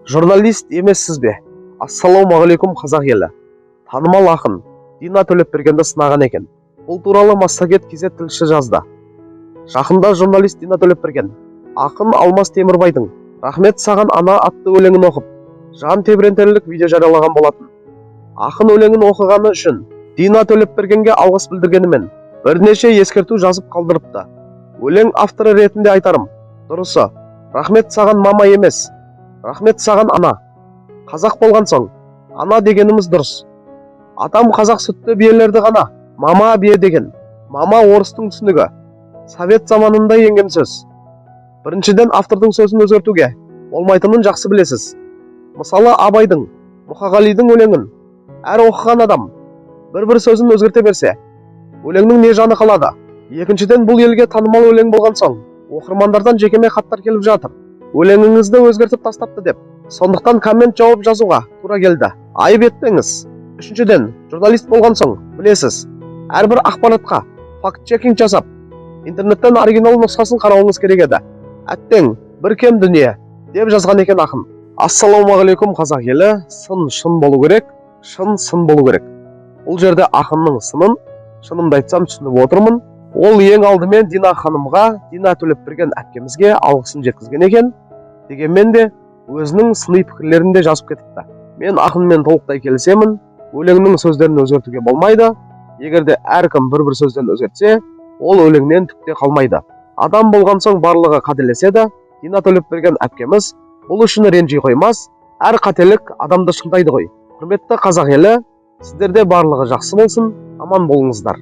Журналист емессіз бе? Ассалаумағалейкум қазақ елі. Танымал ақын Дина Төлепбергенді сынаған екен. Бұл туралы Массагет KZ тілші жазды. Жақында журналист Дина Төлепберген ақын Алмас Темірбайдың «Рахмет саған ана» атты өлеңін оқып, жан тебірентерлік видео жариялаған болатын. Ақын өлеңін оқығаны үшін Дина Төлепбергенге алғыс білдіргенімен бірнеше ескерту жазып қалдырыпты. Өлең авторы ретінде айтарым, дұрысы, рахмет саған мама емес, рахмет саған ана. Қазақ болған соң, ана дегеніміз дұрыс. Атам қазақ сүтті биелерді ғана мама бие деген. Мама орыстың түсінігі. Совет заманында енген сөз. Біріншіден автордың сөзін өзгертуге болмайтынын жақсы білесіз. Мысалы Абайдың, Мұқағалидың өлеңін әр оқыған адам бір сөзін өзгерте берсе, өлеңнің не жаны қалады? Екіншіден, бұл елге танымал өлең болған соң, оқырмандардан жекеме хаттар келіп жатыр. Өлеңіңізді өзгертіп тастапты деп. Сондықтан коммент жауап жазуға тура келді. Айып етпеңіз. Үшіншіден, журналист болған соң, білесіз, әрбір ақпаратқа факт-чекинг жасап, интернеттен оригинал нұсқасын қарауыңыз керек еді. Әттең, бір кем дүние деп жазған екен ақын. Ассалаумағалейкум қазақ елі, сын шын болу керек, шын сын болу керек. Бұл жерде ақынның сынын, шынымды айтсам, түсініп отырмын. Ол ең алдымен Дина ханымға, Дина Төлепберген әпкемізге алғысын жеткізген екен. Дегенмен де өзінің сыни пікірлерінде жазып кетіпті. Мен ақынмен толықтай келісемін. Өлеңнің сөздерін өзгертуге болмайды. Егерде әркім бір сөзден өзгертсе, ол өлеңнен түкте қалмайды. Адам болған соң барлығы қателеседі. Дина Төлепберген әпкеміз бұл үшін ренжи қоймас. Әр қателік адамды шыңдайды ғой. Құрметті қазақ елі, сіздерде барлығы жақсы болсын, аман болыңыздар.